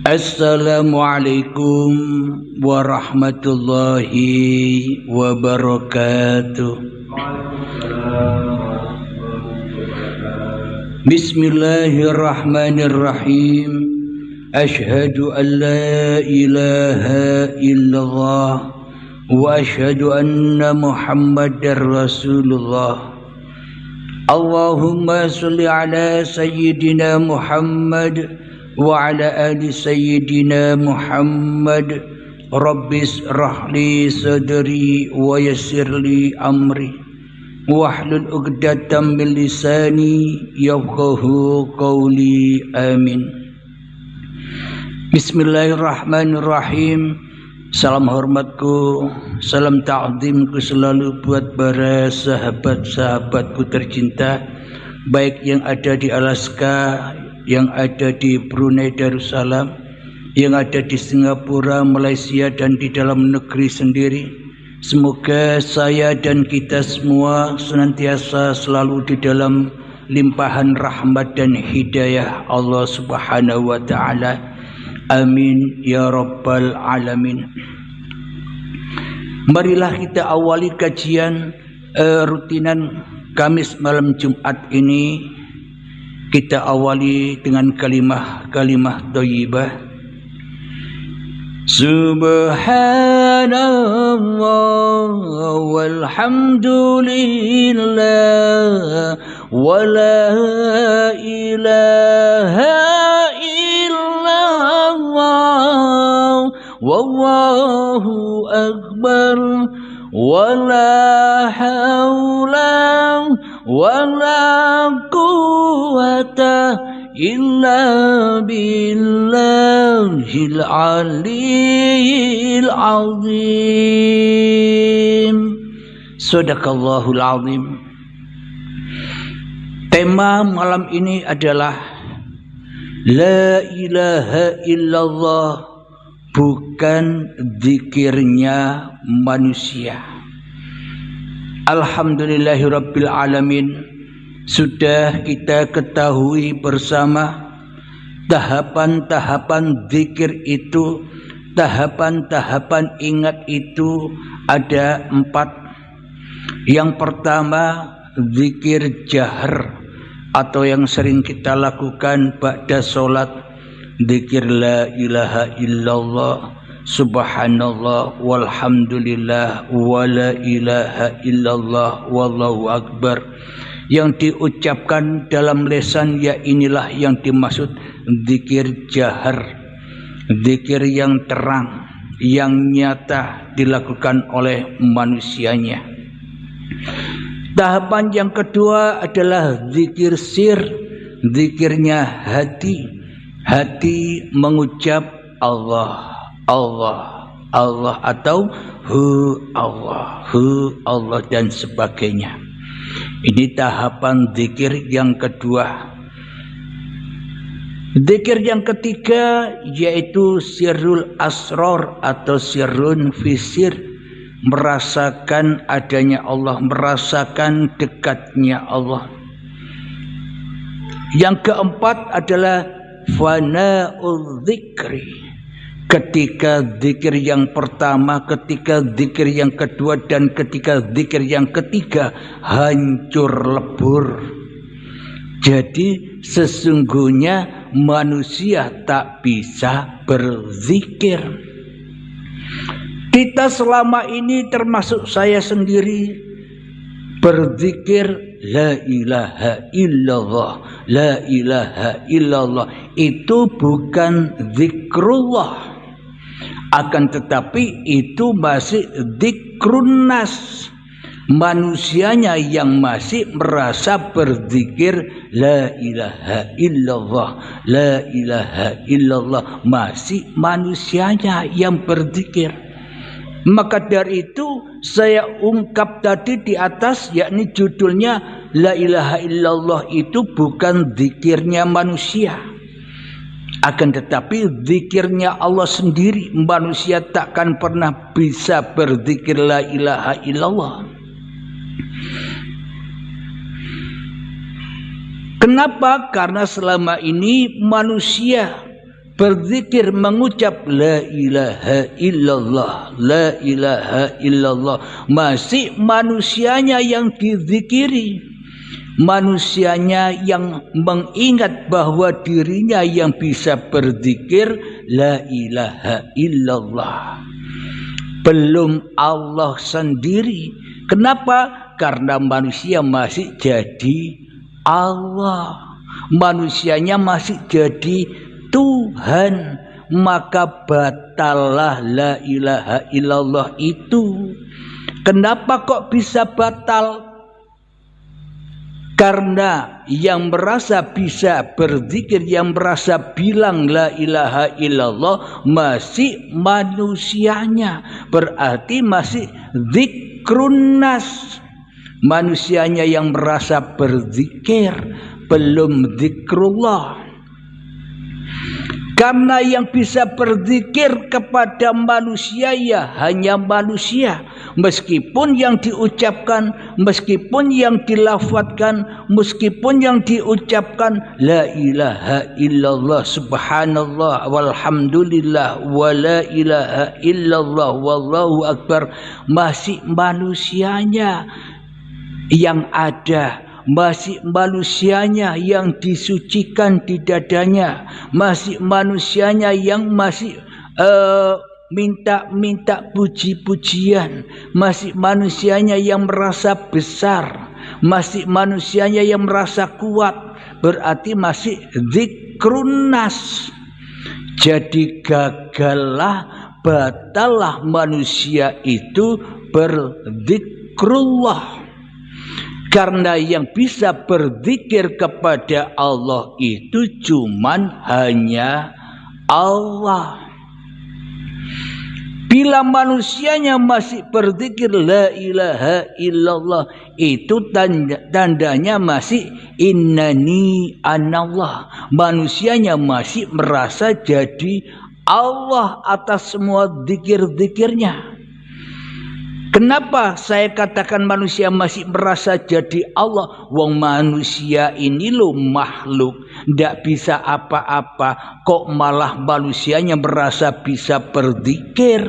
Assalamualaikum warahmatullahi wabarakatuh. Bismillahirrahmanirrahim. Ashhadu an la ilaha illallah wa ashhadu anna Muhammadar Rasulullah. Allahumma sholli ala sayyidina Muhammad wa ala ali sayyidina Muhammad. Rabbis rahli sadri wa yassirli amri wahlul 'uqdatam min lisani yafqahu qawli. Amin. Bismillahirrahmanirrahim. Salam hormatku, salam ta'zimku selalu buat para sahabat-sahabatku tercinta, baik yang ada di Alaska, yang ada di Brunei Darussalam, yang ada di Singapura, Malaysia, dan di dalam negeri sendiri. Semoga saya dan kita semua senantiasa selalu di dalam limpahan rahmat dan hidayah Allah Subhanahu wa ta'ala. Amin ya rabbal alamin. Marilah kita awali kajian rutinan Kamis malam Jumat ini. Kita awali dengan kalimah thayyibah. Subhanallah walhamdulillah wa la ilaha illallah wallahu akbar wa la hawla wa la quwwata illa billahil aliyyil azim. Sadaqallahul azim. Tema malam ini adalah La ilaha illallah, bukan zikirnya manusia. Alhamdulillahirabbil alamin. Sudah kita ketahui bersama tahapan-tahapan zikir itu, tahapan-tahapan ingat itu ada 4. Yang pertama zikir jahar, atau yang sering kita lakukan ba'da sholat, zikir la ilaha illallah, subhanallah, walhamdulillah, wa la ilaha illallah, wallahu akbar. Yang diucapkan dalam lisan, ya inilah yang dimaksud zikir jahar, zikir yang terang, yang nyata dilakukan oleh manusianya. Tahapan yang kedua adalah zikir sir, zikirnya hati. Hati mengucap Allah, Allah, Allah, atau hu Allah dan sebagainya. Ini tahapan zikir yang kedua. Zikir yang ketiga yaitu sirrul asror atau sirrun fisir, merasakan adanya Allah, merasakan dekatnya Allah. Yang keempat adalah fana'ul zikri, ketika zikir yang pertama, ketika zikir yang kedua, dan ketika zikir yang ketiga hancur lebur. Jadi sesungguhnya manusia tak bisa berzikir. Kita selama ini termasuk saya sendiri berzikir la ilaha illallah, la ilaha illallah. Itu bukan zikrullah, akan tetapi itu masih zikrun nas, manusianya yang masih merasa berzikir la ilaha illallah, la ilaha illallah, masih manusianya yang berzikir. Maka dari itu saya ungkap tadi di atas, yakni judulnya la ilaha illallah itu bukan zikirnya manusia, akan tetapi zikirnya Allah sendiri. Manusia takkan pernah bisa berzikir la ilaha illallah. Kenapa? Karena selama ini manusia berzikir mengucap la ilaha illallah, la ilaha illallah, masih manusianya yang dizikiri, manusianya yang mengingat bahwa dirinya yang bisa berzikir la ilaha illallah, belum Allah sendiri. Kenapa? Karena manusia masih jadi Allah, manusianya masih jadi Tuhan, maka batallah la ilaha illallah itu. Kenapa kok bisa batal? Karena yang merasa bisa berzikir, yang merasa bilang la ilaha illallah masih manusianya, berarti masih zikrun nas, manusianya yang merasa berzikir, belum zikrullah. Karena yang bisa berzikir kepada manusia ya hanya manusia, meskipun yang diucapkan, meskipun yang dilafadzkan, meskipun yang diucapkan la ilaha illallah subhanallah walhamdulillah wa la ilaha illallah wallahu akbar, masih manusianya yang ada, masih manusianya yang disucikan di dadanya, masih manusianya yang masih minta puji-pujian, masih manusianya yang merasa besar, masih manusianya yang merasa kuat, berarti masih zikrun nas. Jadi gagallah, batallah manusia itu berzikrullah. Karena yang bisa berzikir kepada Allah itu cuman hanya Allah. Bila manusianya masih berzikir la ilaha illallah, itu tandanya masih innani anallah. Manusianya masih merasa jadi Allah atas semua zikir-zikirnya. Kenapa saya katakan manusia masih merasa jadi Allah? Wong manusia ini lo makhluk, ndak bisa apa-apa, kok malah manusianya merasa bisa berzikir.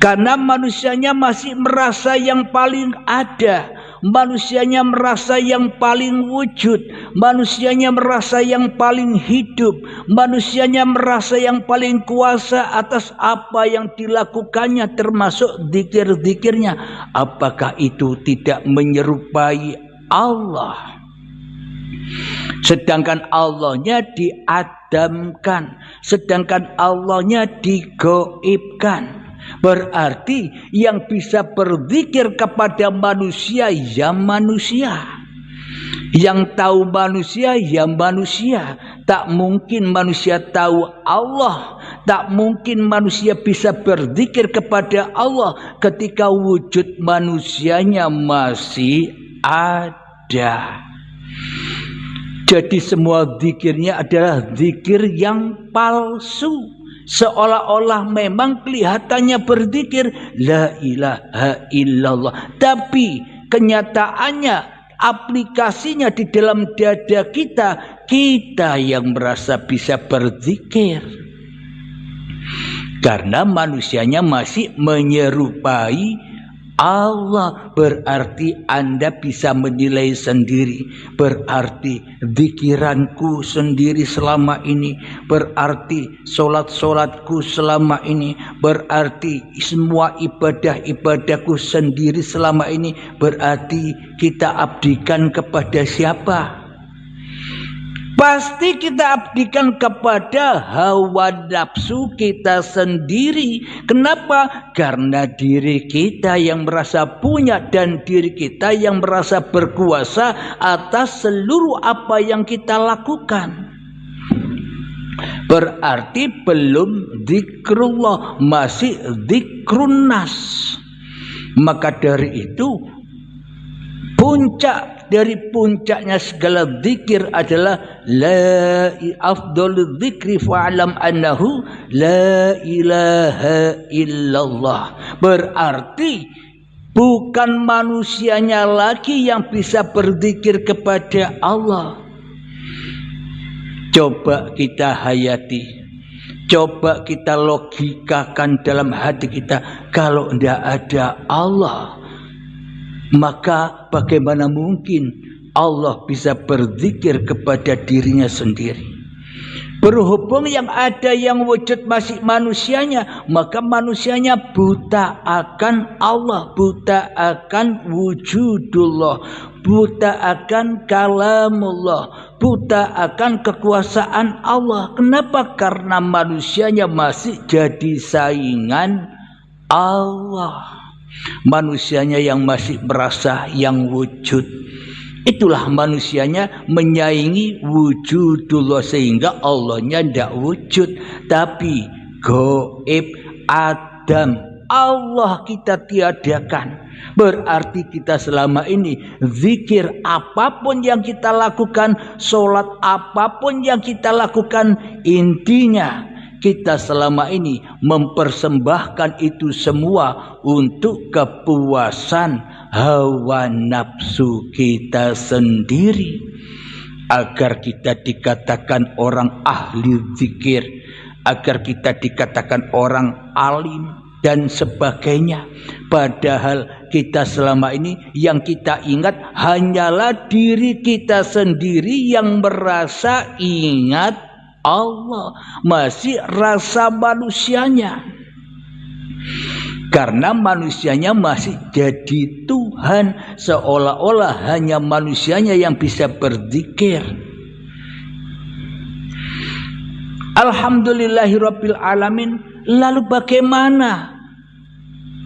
Karena manusianya masih merasa yang paling ada, manusianya merasa yang paling wujud, manusianya merasa yang paling hidup, manusianya merasa yang paling kuasa atas apa yang dilakukannya, termasuk zikir-zikirnya. Apakah itu tidak menyerupai Allah? Sedangkan Allahnya diadamkan, sedangkan Allahnya digoibkan. Berarti yang bisa berzikir kepada manusia ya manusia, yang tahu manusia ya manusia. Tak mungkin manusia tahu Allah, tak mungkin manusia bisa berzikir kepada Allah ketika wujud manusianya masih ada. Jadi semua zikirnya adalah zikir yang palsu, seolah-olah memang kelihatannya berzikir la ilaha illallah, tapi kenyataannya, aplikasinya di dalam dada kita, kita yang merasa bisa berzikir. Karena manusianya masih menyerupai Allah, berarti Anda bisa menilai sendiri, berarti zikiranku sendiri selama ini, berarti solat-solatku selama ini, berarti semua ibadah-ibadahku sendiri selama ini, berarti kita abdikan kepada siapa? Pasti kita abdikan kepada hawa nafsu kita sendiri. Kenapa? Karena diri kita yang merasa punya dan diri kita yang merasa berkuasa atas seluruh apa yang kita lakukan. Berarti belum zikrullah, masih zikrun nas. Maka dari itu dari puncaknya segala zikir adalah la afdhalu dzikri fa'lam annahu la ilaha illallah. Berarti bukan manusianya lagi yang bisa berzikir kepada Allah. Coba kita hayati, coba kita logikakan dalam hati kita. Kalau tidak ada Allah, maka bagaimana mungkin Allah bisa berzikir kepada dirinya sendiri? Berhubung yang ada yang wujud masih manusianya, maka manusianya buta akan Allah, buta akan wujudullah, buta akan kalamullah, buta akan kekuasaan Allah. Kenapa? Karena manusianya masih jadi saingan Allah. Manusianya yang masih merasa yang wujud. Itulah manusianya menyaingi wujudullah, sehingga Allahnya tidak wujud, tapi gaib, adam. Allah kita tiadakan. Berarti kita selama ini zikir apapun yang kita lakukan, sholat apapun yang kita lakukan, intinya kita selama ini mempersembahkan itu semua untuk kepuasan hawa nafsu kita sendiri, agar kita dikatakan orang ahli zikir, agar kita dikatakan orang alim dan sebagainya. Padahal kita selama ini yang kita ingat hanyalah diri kita sendiri yang merasa ingat Allah, masih rasa manusianya. Karena manusianya masih jadi Tuhan, seolah-olah hanya manusianya yang bisa berzikir. Alhamdulillahirabbil alamin. Lalu bagaimana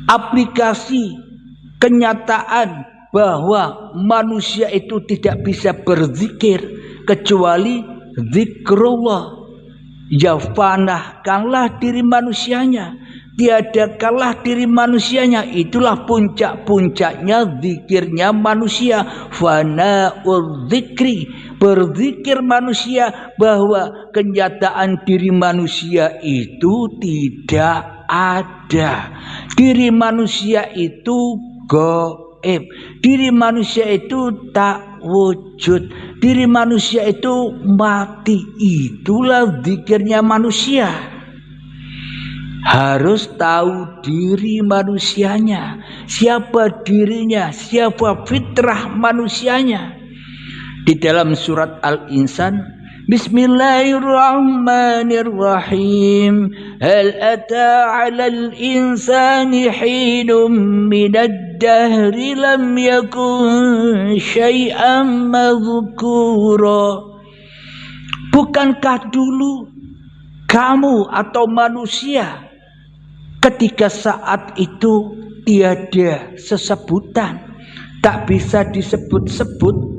aplikasi kenyataan bahwa manusia itu tidak bisa berzikir kecuali zikrullah? Ya fanahkanlah diri manusianya, tiadakanlah diri manusianya. Itulah puncak-puncaknya zikirnya manusia. Fana'ul zikri, berzikir manusia bahwa kenyataan diri manusia itu tidak ada. Diri manusia itu gaib, diri manusia itu tak wujud, diri manusia itu mati. Itulah zikirnya manusia. Harus tahu diri manusianya, siapa dirinya, siapa fitrah manusianya. Di dalam surat Al-Insan, Bismillahirrahmanirrahim. Hal ata 'alal insani hinum minad dahri lam yakun syai'an madhkura. Bukankah dulu kamu atau manusia ketika saat itu tiada sesebutan, tak bisa disebut-sebut?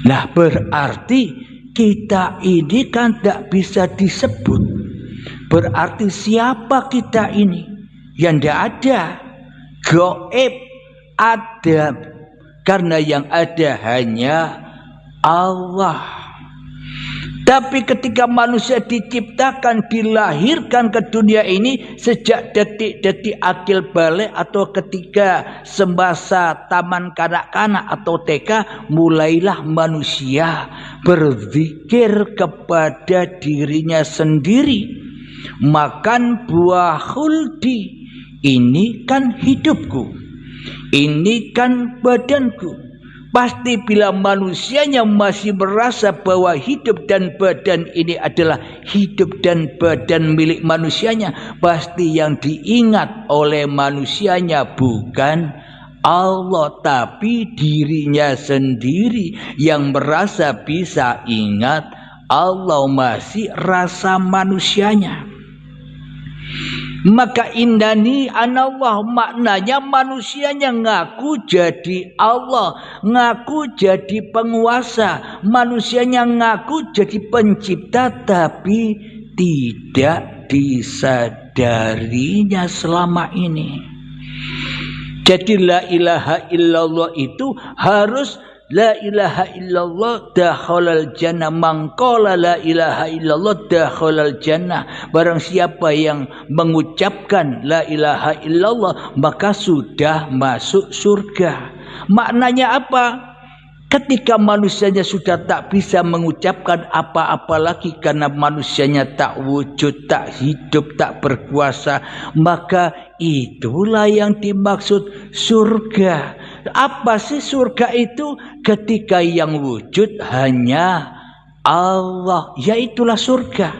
Nah, berarti kita ini kan tidak bisa disebut. Berarti siapa kita ini? Yang tidak ada. Gaib, adam. Karena yang ada hanya Allah. Tapi ketika manusia diciptakan, dilahirkan ke dunia ini, sejak detik-detik akil balik atau ketika semasa taman kanak-kanak atau TK, mulailah manusia berzikir kepada dirinya sendiri. Makan buah khuldi, ini kan hidupku, ini kan badanku. Pasti bila manusianya masih merasa bahwa hidup dan badan ini adalah hidup dan badan milik manusianya, pasti yang diingat oleh manusianya bukan Allah, tapi dirinya sendiri yang merasa bisa ingat Allah, masih rasa manusianya. Maka indani anallah, maknanya manusianya ngaku jadi Allah, ngaku jadi penguasa, manusianya ngaku jadi pencipta, tapi tidak disadarinya selama ini. Jadi la ilaha illallah itu harus la ilaha illallah dakhalal jannah. Mangqala la ilaha illallah dakhalal jannah. Barang siapa yang mengucapkan la ilaha illallah, maka sudah masuk surga. Maknanya apa? Ketika manusianya sudah tak bisa mengucapkan apa-apa lagi karena manusianya tak wujud, tak hidup, tak berkuasa, maka itulah yang dimaksud surga. Apa sih surga itu? Ketika yang wujud hanya Allah, yaitulah surga.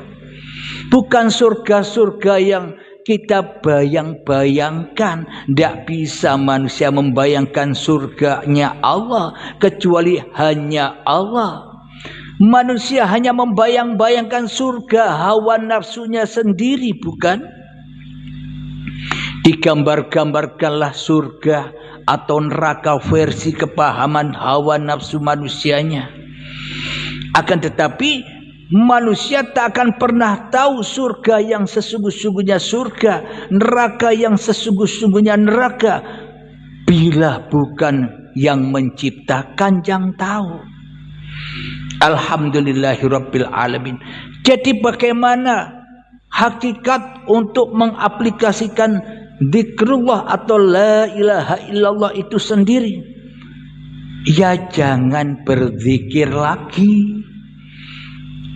Bukan surga-surga yang kita bayang-bayangkan. Tidak bisa manusia membayangkan surganya Allah kecuali hanya Allah. Manusia hanya membayang-bayangkan surga hawa nafsunya sendiri, bukan? Digambar-gambarkanlah surga atau neraka versi kepahaman hawa nafsu manusianya. Akan tetapi manusia tak akan pernah tahu surga yang sesungguh-sungguhnya surga, neraka yang sesungguh-sungguhnya neraka, bila bukan yang menciptakan yang tahu. Alhamdulillahirabbil alamin. Jadi bagaimana hakikat untuk mengaplikasikan zikrullah atau la ilaha illallah itu sendiri? Ya jangan berzikir lagi.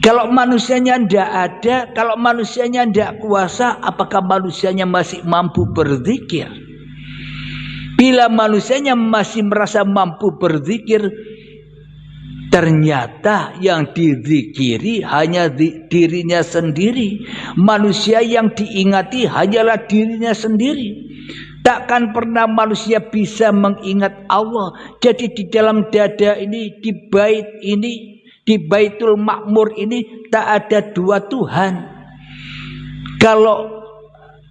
Kalau manusianya tidak ada, kalau manusianya tidak kuasa, apakah manusianya masih mampu berzikir? Bila manusianya masih merasa mampu berzikir, ternyata yang dizikiri hanya dirinya sendiri. Manusia yang diingati hanyalah dirinya sendiri. Takkan pernah manusia bisa mengingat Allah. Jadi di dalam dada ini, di bait ini, di Baitul Makmur ini tak ada dua Tuhan. Kalau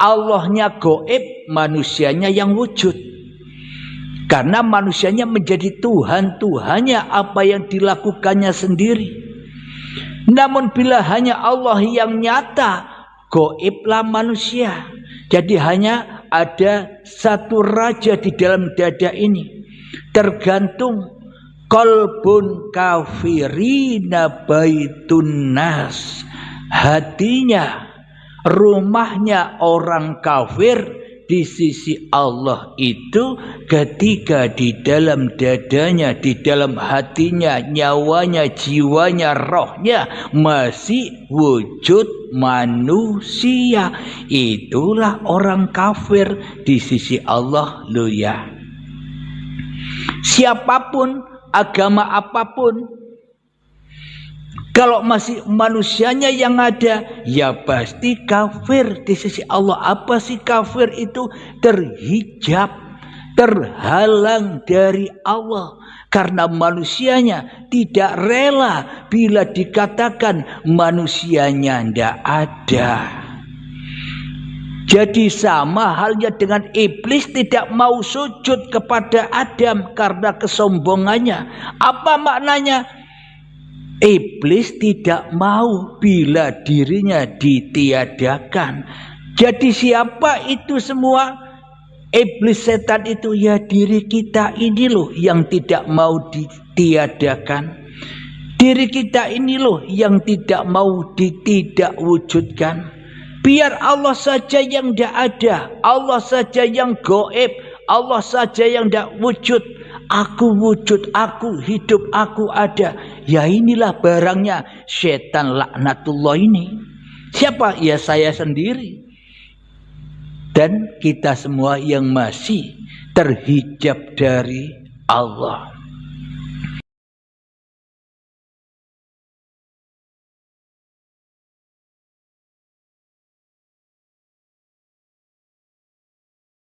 Allahnya gaib, manusianya yang wujud. Karena manusianya menjadi Tuhan-Tuhannya apa yang dilakukannya sendiri. Namun bila hanya Allah yang nyata, gaiblah manusia. Jadi hanya ada satu raja di dalam dada ini. Tergantung qalbun kafirina baitun nas. Hatinya, rumahnya orang kafir di sisi Allah itu ketika di dalam dadanya, di dalam hatinya, nyawanya, jiwanya, rohnya masih wujud manusia. Itulah orang kafir di sisi Allah loh ya. Siapapun, agama apapun, kalau masih manusianya yang ada, ya pasti kafir di sisi Allah. Apa sih kafir itu? Terhijab, terhalang dari Allah. Karena manusianya tidak rela bila dikatakan manusianya tidak ada. Jadi sama halnya dengan iblis tidak mau sujud kepada Adam karena kesombongannya. Apa maknanya? Iblis tidak mau bila dirinya ditiadakan. Jadi siapa itu semua? Iblis, setan itu ya diri kita ini loh yang tidak mau ditiadakan. Diri kita ini loh yang tidak mau ditidakwujudkan. Biar Allah saja yang tidak ada, Allah saja yang gaib, Allah saja yang tidak wujud. Aku wujud, aku hidup, aku ada. Ya inilah barangnya setan laknatullah ini. Siapa? Ya saya sendiri. Dan kita semua yang masih terhijab dari Allah.